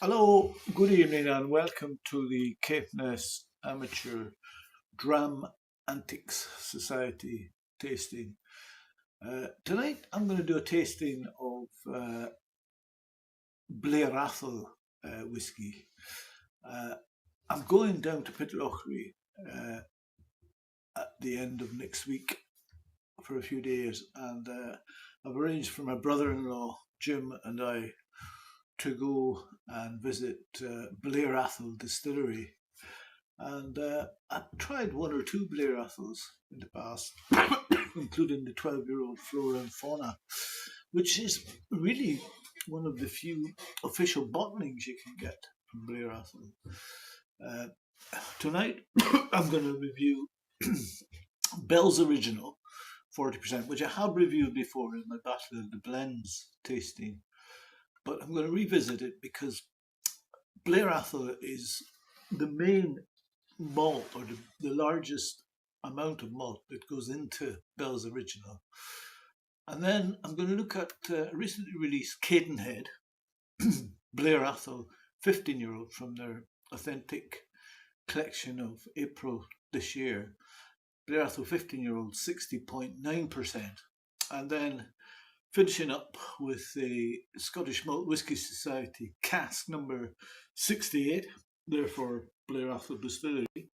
Hello, good evening, and welcome to the Cadenhead Amateur Dram Antics Society tasting. Tonight I'm going to do a tasting of Blair Athol whiskey. I'm going down to Buttery at the end of next week for a few days, and I've arranged for my brother-in-law Jim and I to go and visit Blair Athol Distillery. And I've tried one or two Blair Athols in the past, including the 12-year-old Flora and Fauna, which is really one of the few official bottlings you can get from Blair Athol. Tonight, I'm going to review Bell's Original 40%, which I have reviewed before in my Battle of the Blends tasting. But I'm going to revisit it because Blair Athol is the main malt, or the largest amount of malt that goes into Bell's Original. And then I'm going to look at recently released Cadenhead, Blair Athol 15-year-old from their authentic collection of April this year. Blair Athol 15-year-old 60.9%. And then finishing up with the Scottish Malt Whisky Society CASK number 68, therefore Blair Athol Distillery,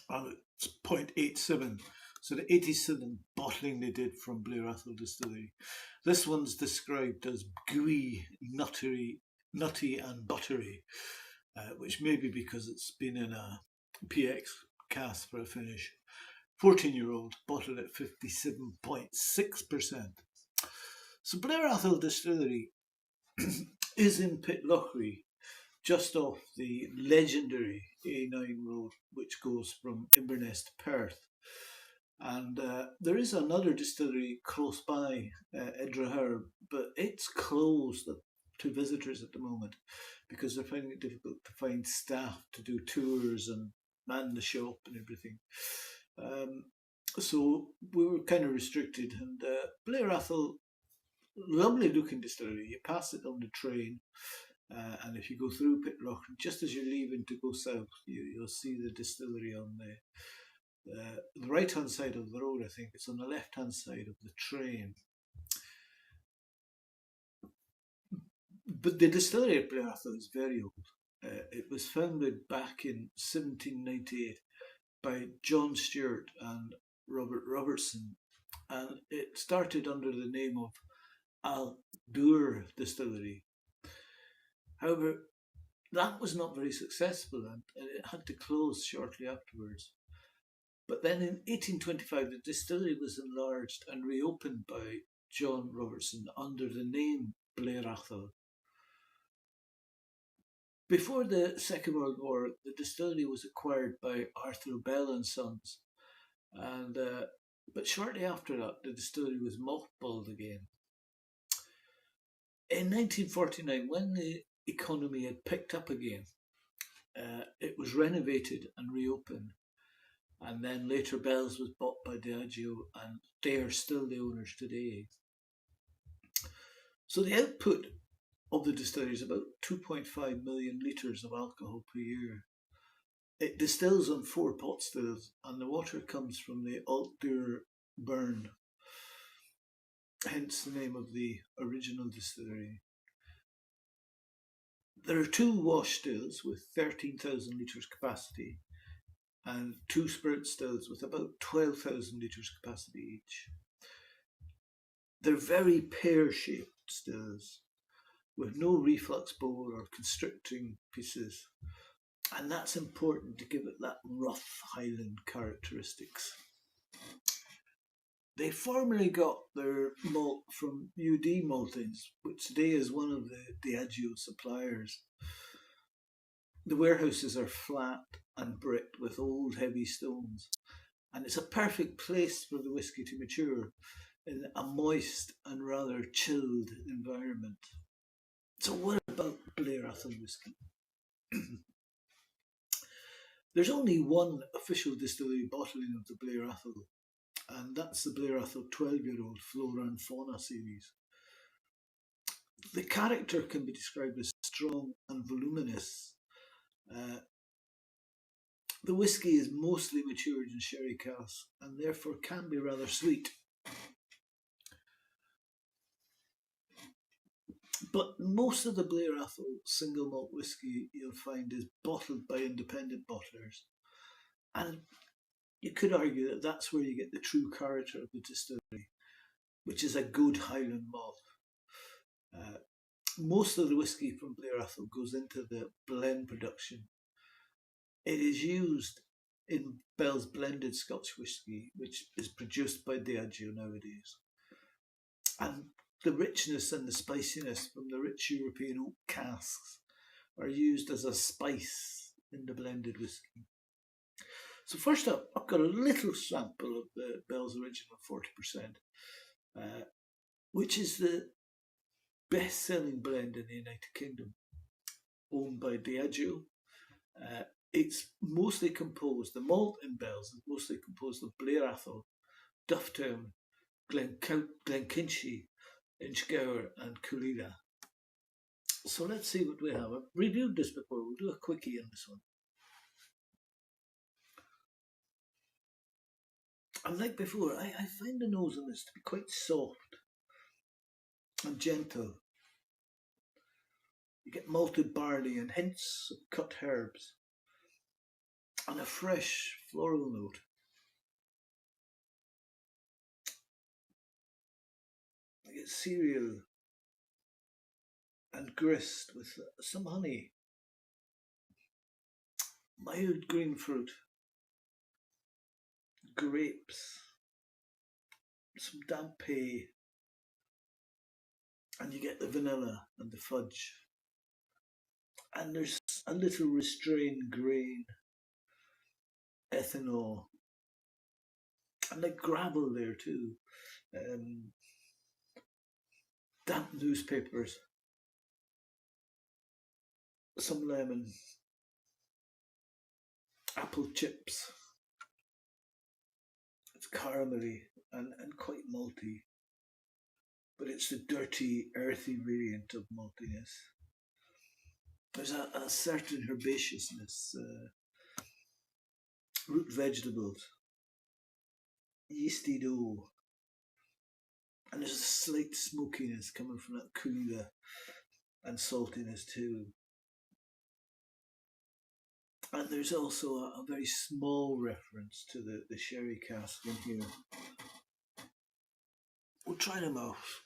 and it's 0.87. So the 87 bottling they did from Blair Athol Distillery. This one's described as Gooey, Nutty and Buttery, which may be because it's been in a PX cask for a finish. 14-year-old, bottled at 57.6%. So Blair Athol Distillery is in Pitlochry, just off the legendary A9 road, which goes from Inverness to Perth. And there is another distillery close by, Edraher, but it's closed to visitors at the moment because they're finding it difficult to find staff to do tours and man the shop and everything. So we were kind of restricted, and Blair Athol, lovely looking distillery. You pass it on the train, and if you go through Pitlochry, just as you're leaving to go south, you'll see the distillery on the right hand side of the road. I think it's on the left hand side of the train. But the distillery at Blair Athol is very old. It was founded back in 1798 by John Stewart and Robert Robertson, and it started under the name of Aldur Distillery. However, that was not very successful, and it had to close shortly afterwards. But then in 1825, the distillery was enlarged and reopened by John Robertson under the name Blair Athol. Before the Second World War, the distillery was acquired by Arthur Bell and Sons, and but shortly after that, the distillery was mothballed again. In 1949, when the economy had picked up again, it was renovated and reopened, and then later Bell's was bought by Diageo, and they are still the owners today. So the output of the distillery is about 2.5 million litres of alcohol per year. It distills on 4 pot stills, and the water comes from the Aldur burn, hence the name of the original distillery. There are 2 wash stills with 13,000 litres capacity, and 2 spirit stills with about 12,000 litres capacity each. They're very pear-shaped stills, with no reflux bowl or constricting pieces, and that's important to give it that rough Highland characteristics. They formerly got their malt from UD Maltings, which today is one of the Diageo suppliers. The warehouses are flat and bricked with old heavy stones, and it's a perfect place for the whisky to mature in a moist and rather chilled environment. So what about Blair Athol whisky? There's only one official distillery bottling of the Blair Athol, and that's the Blair Athol 12-year-old Flora and Fauna series. The character can be described as strong and voluminous. The whiskey is mostly matured in sherry casks and therefore can be rather sweet. But most of the Blair Athol single malt whiskey you'll find is bottled by independent bottlers. And you could argue that that's where you get the true character of the distillery, which is a good Highland malt. Most of the whiskey from Blair Athol goes into the blend production. It is used in Bell's blended Scotch whisky, which is produced by Diageo nowadays. And the richness and the spiciness from the rich European oak casks are used as a spice in the blended whisky. So first up, I've got a little sample of the Bell's Original 40%, which is the best-selling blend in the United Kingdom, owned by Diageo. It's mostly composed, the malt in Bell's is mostly composed of Blair Athol, Dufftown, Glenkinchie, Inchgower and Coolida. So let's see what we have. I've reviewed this before, we'll do a quickie on this one. And like before, I find the nose on this to be quite soft and gentle. You get malted barley and hints of cut herbs and a fresh floral note. You get cereal and grist with some honey, mild green fruit, grapes, some damp hay, and you get the vanilla and the fudge. And there's a little restrained grain, ethanol, and like gravel there too. Damp newspapers, some lemon, apple chips. It's caramelly and quite malty, but it's the dirty, earthy variant of maltiness. There's a certain herbaceousness, root vegetables, yeasty dough, and there's a slight smokiness coming from that Coolida and saltiness too. And there's also a very small reference to the sherry cask in here. We'll try them off.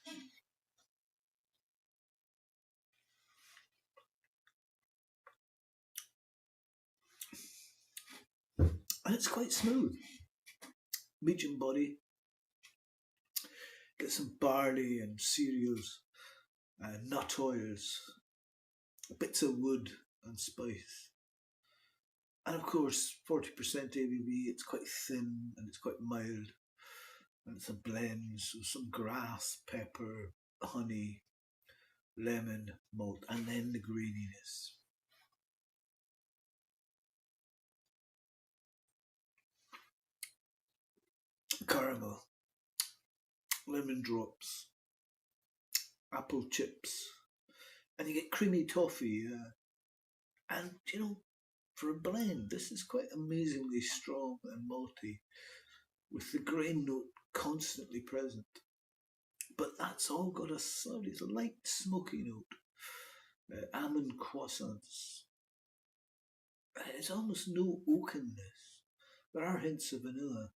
And it's quite smooth. Medium body. Get some barley and cereals, nut oils, bits of wood and spice. And of course, 40% ABV, it's quite thin and it's quite mild. And it's a blend, so some grass, pepper, honey, lemon, malt, and then the graininess. Caramel, lemon drops, apple chips, and you get creamy toffee. And you know, for a blend, this is quite amazingly strong and malty, with the grain note constantly present. But that's all got a light smoky note. Almond croissants. There's almost no oakenness. There are hints of vanilla.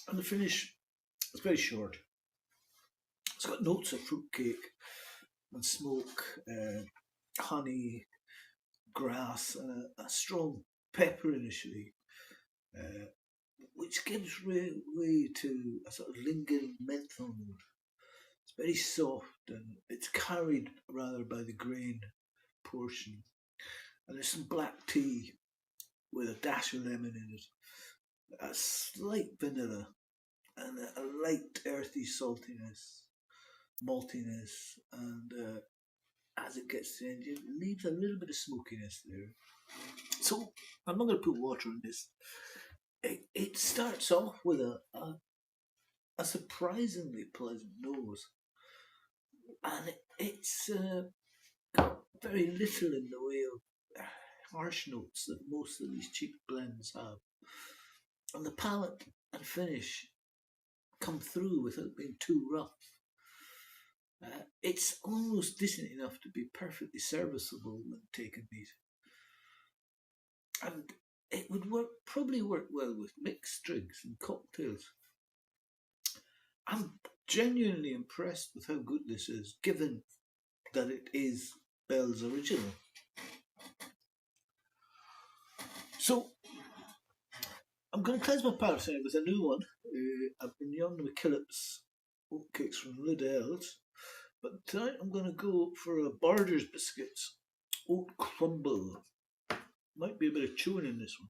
And the finish is very short. It's got notes of fruitcake and smoke, honey, grass, and a strong pepper initially, which gives way to a sort of lingering menthol note. It's very soft and it's carried rather by the grain portion. And there's some black tea with a dash of lemon in it, a slight vanilla, and a light earthy saltiness, maltiness, and as it gets to the end, it leaves a little bit of smokiness there. So I'm not going to put water in this. it starts off with a surprisingly pleasant nose, and it's got very little in the way of harsh notes that most of these cheap blends have. And the palate and finish come through without being too rough. It's almost decent enough to be perfectly serviceable when taken neat. And it would probably work well with mixed drinks and cocktails. I'm genuinely impressed with how good this is, given that it is Bell's original. So I'm going to cleanse my palate tonight with a new one. I've been on the McKillop's oatcakes from Liddell's, but tonight I'm going to go for a Barter's Biscuits oat crumble. Might be a bit of chewing in this one.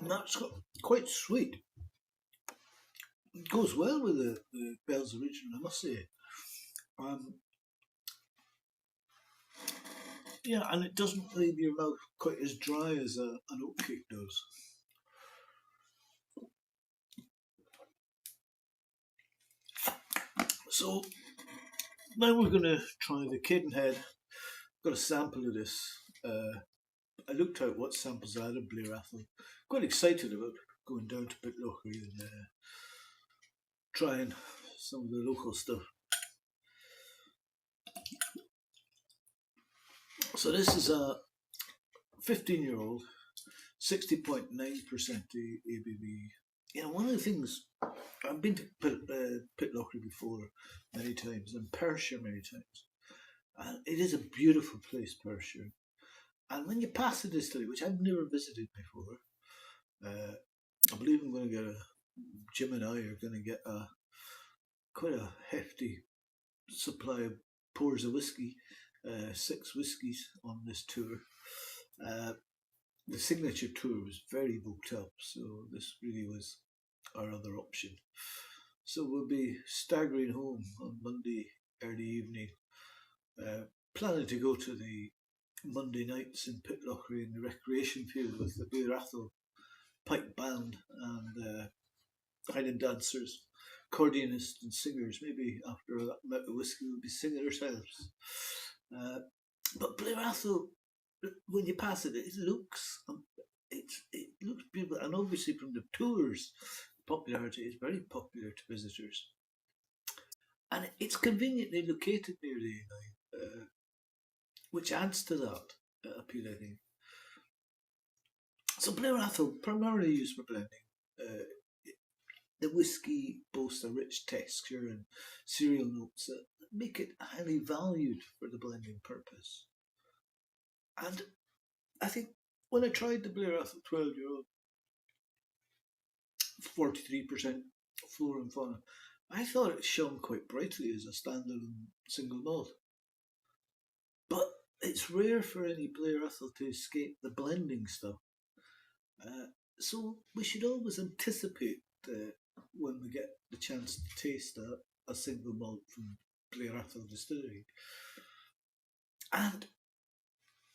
And that's quite sweet. It goes well with the Bell's original, I must say. Yeah, and it doesn't leave your mouth quite as dry as an oatcake does. So now we're going to try the Cadenhead. Got a sample of this. I looked out what samples I had of Blair Athol. Quite excited about going down to Buttery and trying some of the local stuff. So this is a 15-year-old, 60.9% ABV. You know, one of the things, I've been to Pitlochry before many times, and Perthshire many times. And it is a beautiful place, Perthshire. And when you pass the distillery, which I've never visited before, I believe I'm going to get Jim and I are going to get quite a hefty supply of pours of whiskey, 6 whiskies on this tour. The signature tour was very booked up, so this really was our other option. So we'll be staggering home on Monday early evening, planning to go to the Monday nights in Pitlochry in the recreation field with the Blair Athol pipe band and Highland dancers, accordionists and singers. Maybe after that amount of whiskey we'll be singing ourselves. But Blair Athol, when you pass it, it looks beautiful, and obviously from the tours, popularity is very popular to visitors, and it's conveniently located near the Indy, which adds to that appeal, I think. So Blair Athol primarily used for blending. The whiskey boasts a rich texture and cereal notes that make it highly valued for the blending purpose. And I think when I tried the Blair Athol 12-year-old, 43% flora and fauna, I thought it shone quite brightly as a standalone single malt. But it's rare for any Blair Athol to escape the blending stuff. So we should always anticipate when we get the chance to taste a single malt from Blair Athol Distillery. And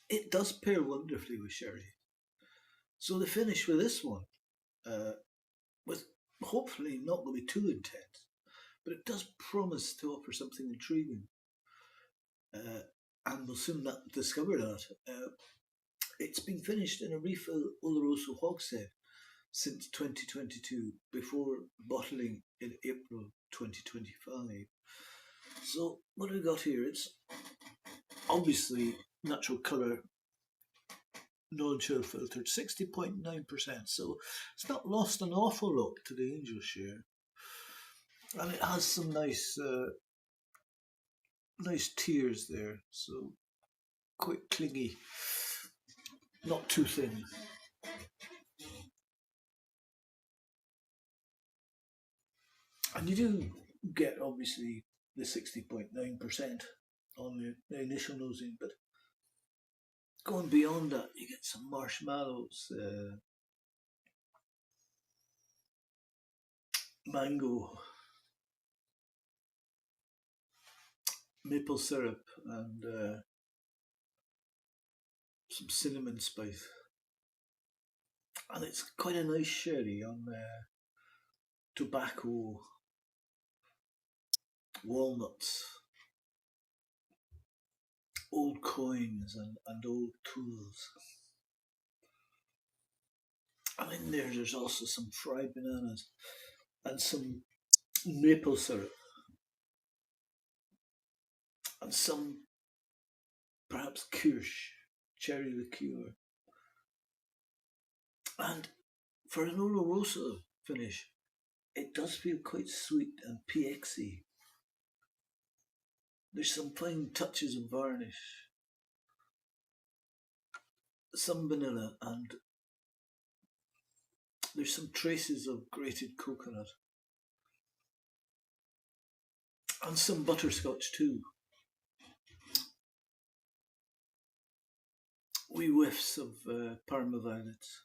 it does pair wonderfully with sherry. So the finish with this one, with hopefully not going to be too intense, but it does promise to offer something intriguing. And we'll soon discover that. It's been finished in a refill Oloroso hogshead since 2022, before bottling in April 2025. So what have we got here? It's obviously natural colour, non-chill filtered, 60.9%. So it's not lost an awful lot to the Angel share, and it has some nice tears there. So quite clingy, not too thin. And you do get obviously the 60.9% on the initial nosing, but Going beyond that, you get some marshmallows, mango, maple syrup, and some cinnamon spice. And it's quite a nice sherry on tobacco, walnuts, old coins, and old tools. And in there's also some fried bananas and some maple syrup and some perhaps kirsch, cherry liqueur. And for an Oloroso finish, it does feel quite sweet and PXy. There's some fine touches of varnish, some vanilla, and there's some traces of grated coconut. And some butterscotch too. Wee whiffs of Parma violets.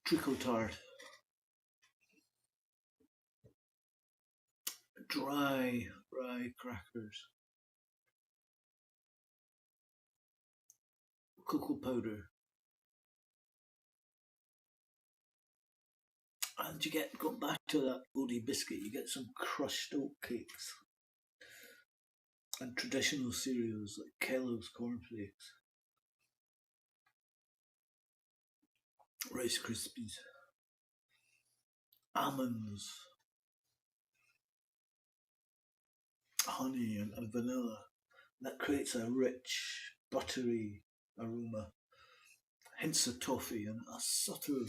Treacle tart. Dry rye crackers. Cocoa powder. And you get, going back to that oaty biscuit, you get some crushed oat cakes. And traditional cereals like Kellogg's cornflakes. Rice Krispies. Almonds. Honey and vanilla. That creates a rich, buttery aroma. Hints of toffee and a subtle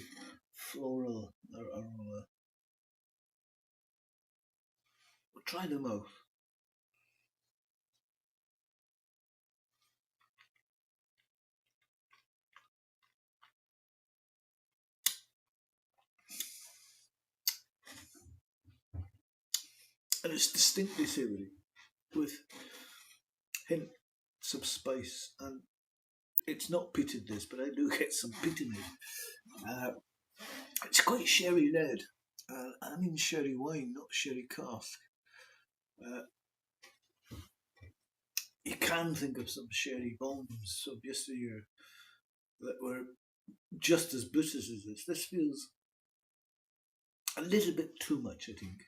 floral aroma. Try them out. And it's distinctly savoury, with hints of spice, and it's not peated this, but I do get some peat in it. It's quite sherry led. I mean sherry wine, not sherry cask. You can think of some sherry bombs of yesteryear that were just as bitter as this. This feels a little bit too much, I think.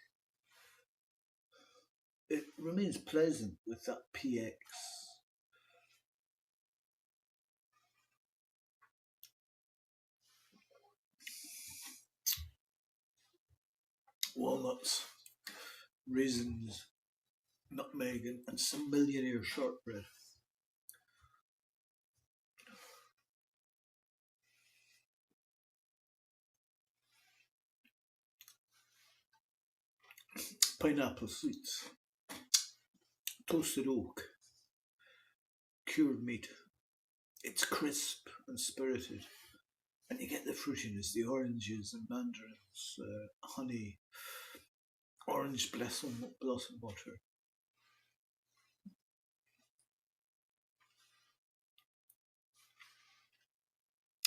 It remains pleasant with that PX. Walnuts, raisins, nutmeg, and some millionaire shortbread. Pineapple sweets, toasted oak, cured meat. It's crisp and spirited, and you get the fruitiness, the oranges and mandarins, honey, orange blossom water.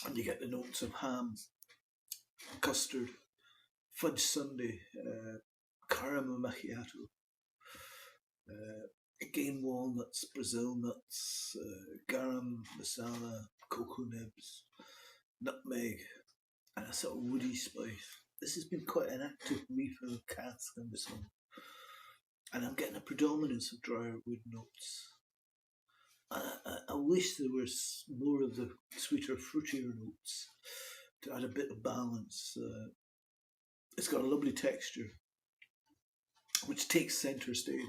And you get the notes of ham, custard, fudge sundae, caramel macchiato, again walnuts, Brazil nuts, garam masala, cocoa nibs, nutmeg, and a sort of woody spice. This has been quite an active refill cask on this one, and I'm getting a predominance of drier wood notes. I wish there was more of the sweeter, fruitier notes to add a bit of balance. It's got a lovely texture, which takes centre stage,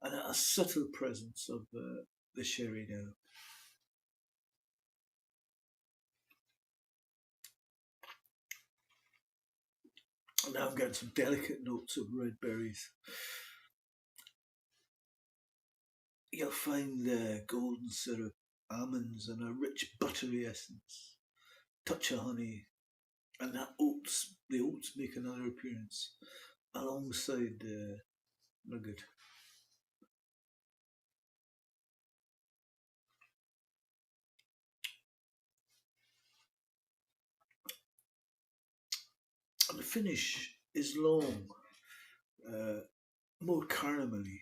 and a subtle presence of the sherry now. And now I'm getting some delicate notes of red berries. You'll find golden syrup, almonds, and a rich buttery essence. Touch of honey, and the oats make another appearance alongside nugget. finish is long, more caramelly,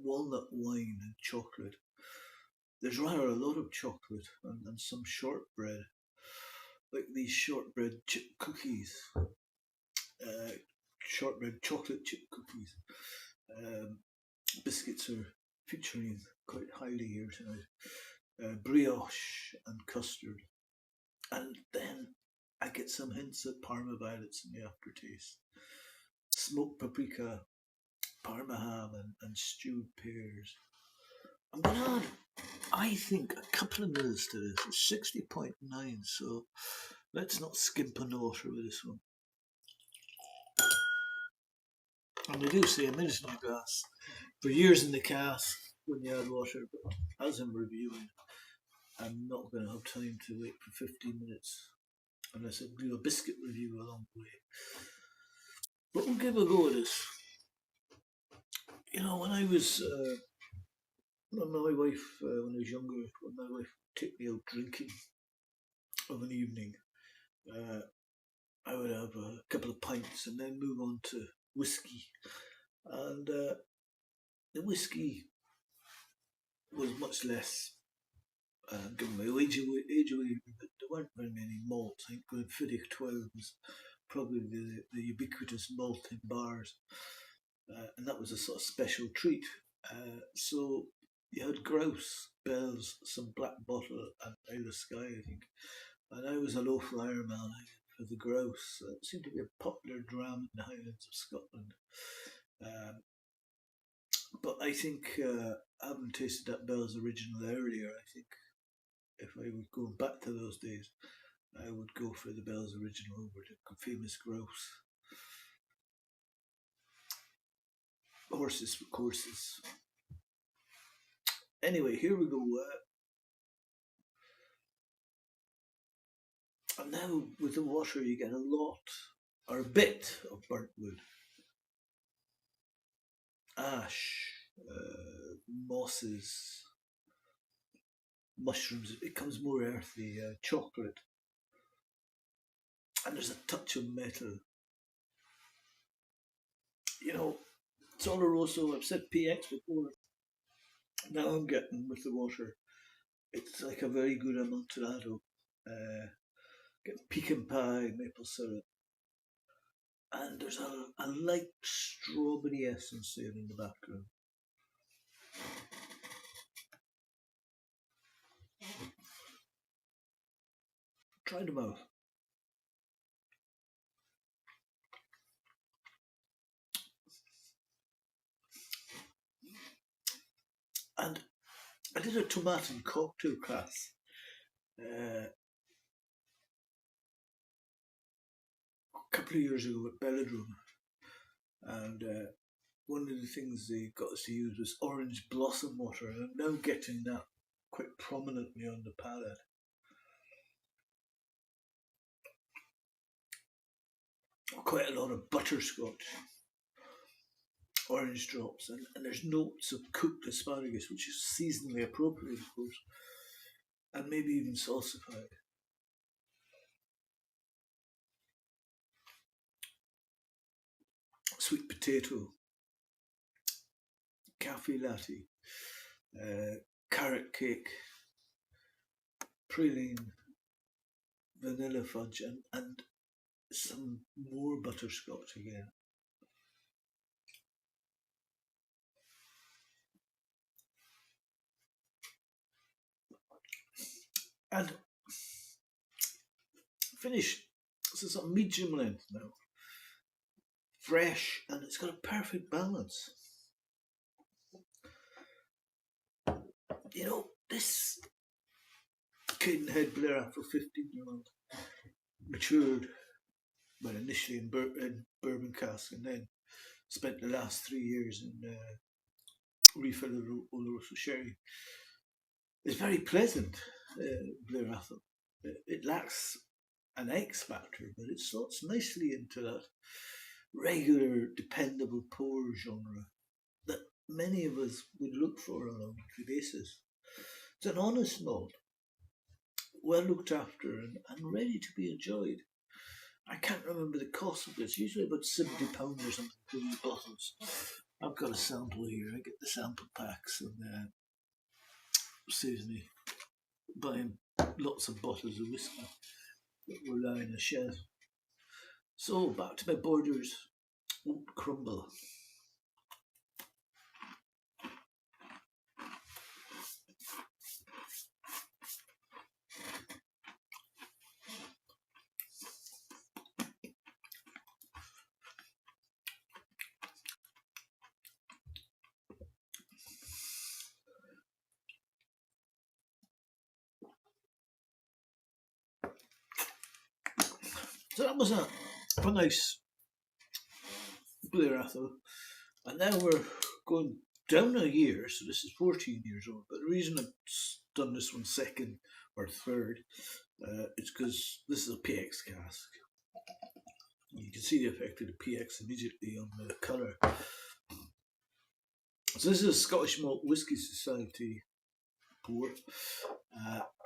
walnut wine and chocolate. There's rather a lot of chocolate and some shortbread, like these shortbread chip cookies, shortbread chocolate chip cookies. Biscuits are featuring quite highly here tonight. Brioche and custard. And then I get some hints of Parma violets in the aftertaste. Smoked paprika, Parma ham, and stewed pears. I'm going to add, I think, a couple of mils to this. It's 60.9, so let's not skimp on the water with this one. And they do say a minute in the glass. For years in the cask when you add water, but as I'm reviewing, I'm not going to have time to wait for 15 minutes unless I do a biscuit review along the way. But we'll give a go at this. You know, when I was, when my wife, when I was younger, when my wife would take me out drinking of an evening, I would have a couple of pints and then move on to whiskey. And the whiskey was much less, given my age away, but there weren't very many malts. I think Glenfiddich 12 was probably the ubiquitous malt in bars, and that was a sort of special treat. So you had grouse, bells, some black bottle, and Isle of Skye, I think. And I was a low flyer man for the grouse. It seemed to be a popular dram in the Highlands of Scotland. But I think, having tasted that Bell's original earlier, I think if I would go back to those days, I would go for the Bell's original over the famous grouse. Horses for courses. Anyway, here we go. And now with the water you get a lot, or a bit, of burnt wood. Ash, mosses, mushrooms. It becomes more earthy, chocolate. And there's a touch of metal. You know, it's Oloroso. I've said PX before. Now I'm getting with the water. It's like a very good Amontillado. Get pecan pie, maple syrup. And there's a light strawberry essence there in the background. Try the mouth. And I did a tomato cocktail class a couple of years ago at Belladrum, and one of the things they got us to use was orange blossom water, and I'm now getting that quite prominently on the palate. Quite a lot of butterscotch, orange drops, and there's notes of cooked asparagus, which is seasonally appropriate, of course, and maybe even salsified. Sweet potato, cafe latte, carrot cake, praline, vanilla fudge, and some more butterscotch again. And finish. This is a medium length now. Fresh, and it's got a perfect balance. You know, this Cadenhead Blair Athol 15-year-old matured, well, initially in bourbon cask, and then spent the last 3 years in refill of Oloroso sherry. It's very pleasant, Blair Athol. It lacks an X factor, but it slots nicely into that regular, dependable pour genre that many of us would look for on a weekly basis. It's an honest malt, well looked after and ready to be enjoyed. I can't remember the cost of this. Usually about £70 or something for these bottles. I've got a sample here. I get the sample packs and saves me buying lots of bottles of whiskey that were lying on the shelf. So back to my Borders Oat Crumble. So that was a nice Blair Athol, and now we're going down a year, so this is 14 years old. But the reason I've done this one second or third is because this is a PX cask. You can see the effect of the PX immediately on the colour. So this is a Scottish Malt Whisky Society port.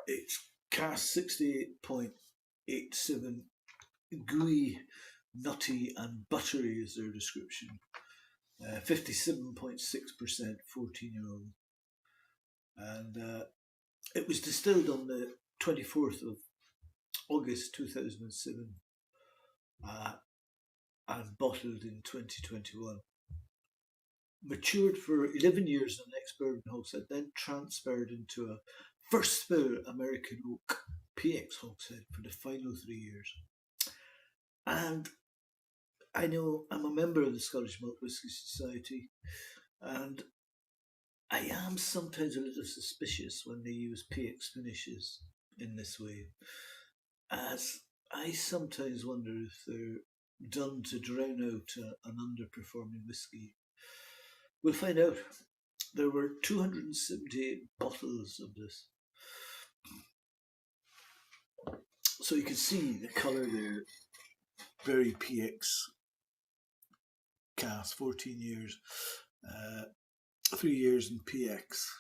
It's CASK 68.87. Gooey, Nutty and Buttery is their description. 57.6%, 14-year-old. And it was distilled on the 24th of August 2007 and bottled in 2021. Matured for 11 years in an ex-bourbon hogshead, then transferred into a first fill American oak PX hogshead for the final 3 years. And I know I'm a member of the Scottish Malt Whisky Society, and I am sometimes a little suspicious when they use PX finishes in this way, as I sometimes wonder if they're done to drown out an underperforming whisky. We'll find out. There were 278 bottles of this. So you can see the colour there, very PX cask, 14 years, 3 years in PX.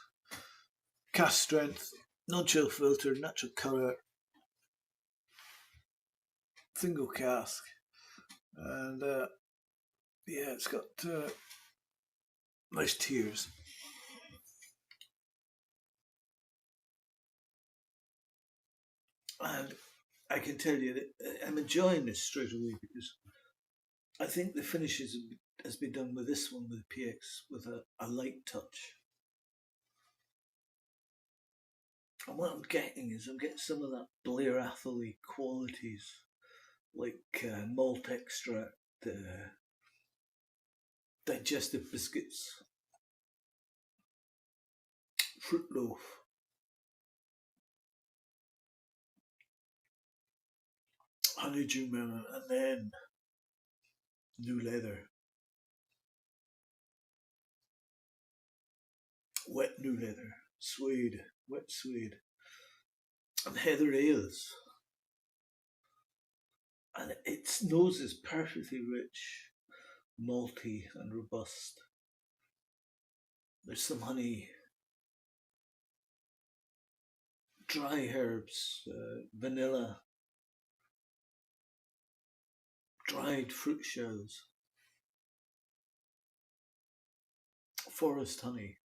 Cask strength, non-chill filter, natural colour, single cask, and yeah, it's got nice tears. And I can tell you that I'm enjoying this straight away because I think the finishes has been done with this one with PX with a light touch. And what I'm getting some of that Blair Athol qualities, like malt extract, digestive biscuits, fruit loaf, honeydew melon, and then new leather, wet new leather, suede, wet suede, and heather ales. And its nose is perfectly rich, malty and robust. There's some honey, dry herbs, vanilla, dried fruit shells, forest honey,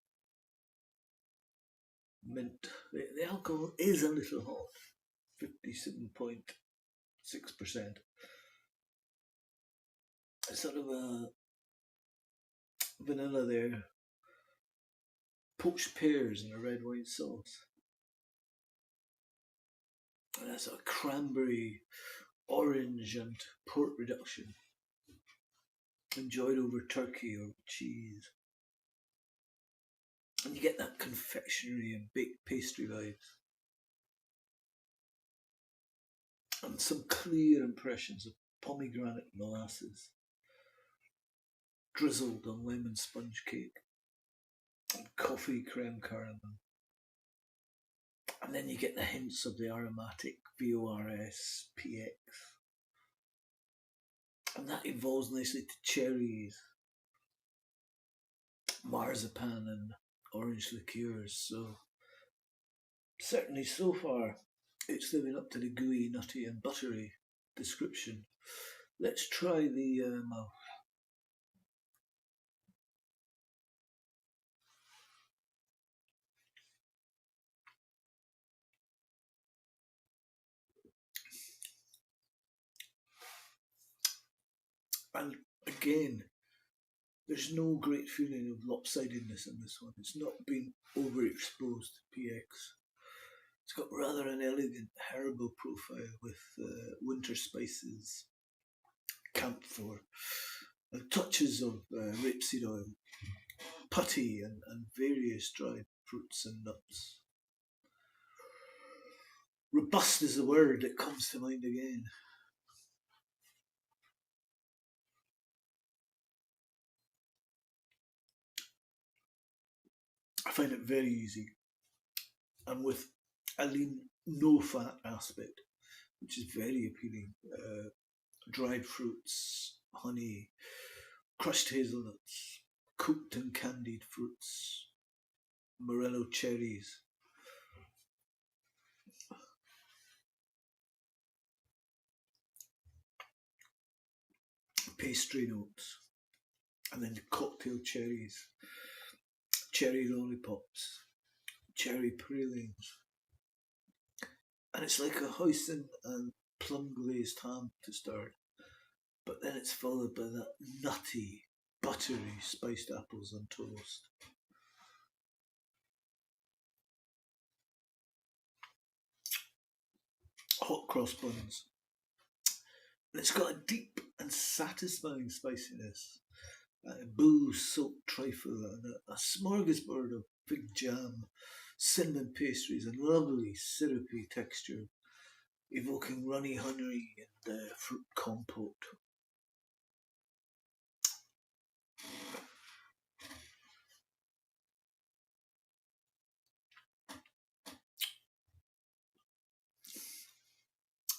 mint. The alcohol is a little hot, 57.6%. Sort of a vanilla there, poached pears in a red wine sauce. And that's a cranberry, orange and port reduction. Enjoyed over turkey or cheese. And you get that confectionery and baked pastry vibes. And some clear impressions of pomegranate molasses drizzled on lemon sponge cake and coffee creme caramel. And then you get the hints of the aromatic VORS PX. And that evolves nicely to cherries, marzipan and orange liqueurs. So certainly so far it's living up to the gooey, nutty and buttery description. Let's try the mouth. And again, there's no great feeling of lopsidedness in this one. It's not been overexposed to PX. It's got rather an elegant herbal profile with winter spices, camphor, and touches of rapeseed oil, putty, and various dried fruits and nuts. Robust is the word that comes to mind again. I find it very easy, and with a lean, no fat aspect, which is very appealing. Dried fruits, honey, crushed hazelnuts, cooked and candied fruits, morello cherries. Pastry notes, and then the cocktail cherries, cherry lollipops, cherry pralines, and it's like a hoisin and plum glazed ham to start, but then it's followed by that nutty, buttery spiced apples on toast. Hot cross buns, and it's got a deep and satisfying spiciness. Blue soaked trifle and a smorgasbord of fig jam, cinnamon pastries, and lovely syrupy texture, evoking runny honey and fruit compote.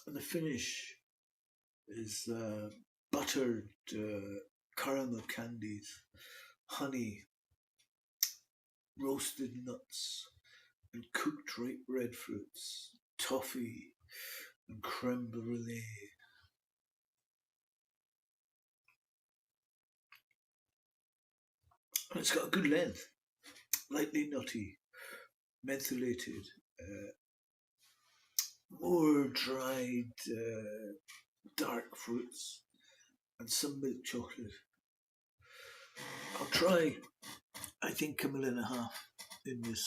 And the finish is buttered caramel candies, honey, roasted nuts, and cooked ripe red fruits, toffee, and creme brulee. And it's got a good length, lightly nutty, mentholated, more dried dark fruits, and some milk chocolate. I'll try, I think, a mil and a half in this.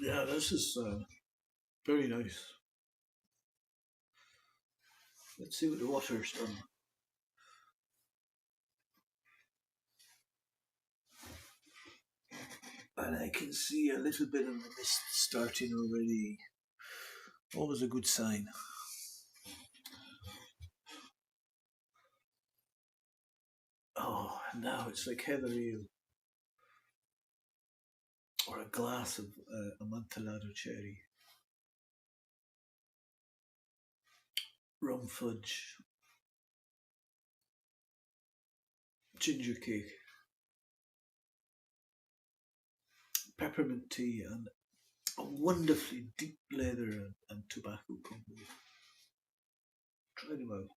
Yeah, this is very nice. Let's see what the water's done. And I can see a little bit of the mist starting already. Always a good sign. Oh, now it's like heather ale. Or a glass of Amontillado cherry. Rum fudge. Ginger cake. Peppermint tea and a wonderfully deep leather and tobacco combo. Try them out.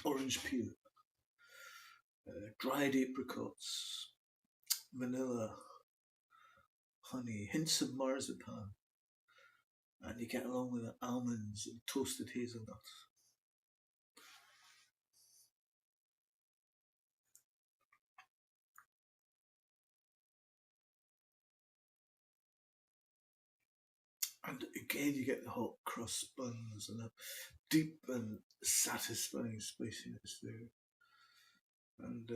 Orange peel, dried apricots, vanilla, honey, hints of marzipan, and you get along with the almonds and toasted hazelnuts. And again, you get the hot crust buns and a deep and satisfying spiciness there. And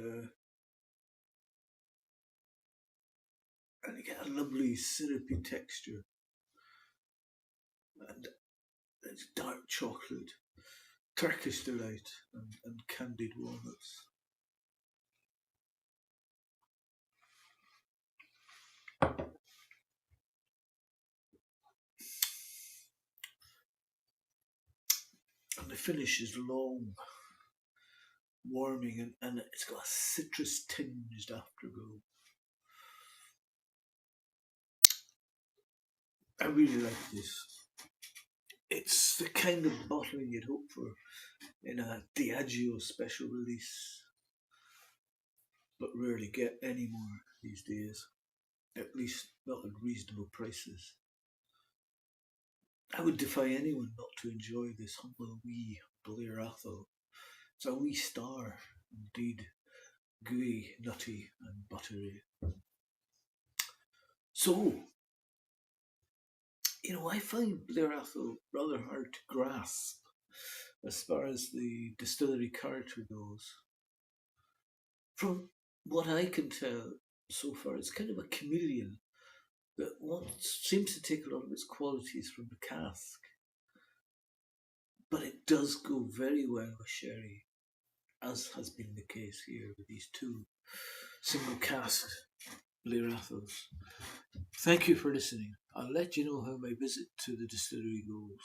you get a lovely syrupy texture. And It's dark chocolate, Turkish delight, and candied walnuts. And the finish is long, warming, and it's got a citrus tinged afterglow. I really like this. It's the kind of bottling you'd hope for in a Diageo special release, but rarely get any more these days, at least not at reasonable prices. I would defy anyone not to enjoy this humble wee Blair Athol. It's a wee star, indeed. Gooey, Nutty, and Buttery. So, I find Blair Athol rather hard to grasp as far as the distillery character goes. From what I can tell so far, it's kind of a chameleon that seems to take a lot of its qualities from the cask, but it does go very well with sherry, as has been the case here with these two single cask Blair Athols. Thank you for listening. I'll let you know how my visit to the distillery goes.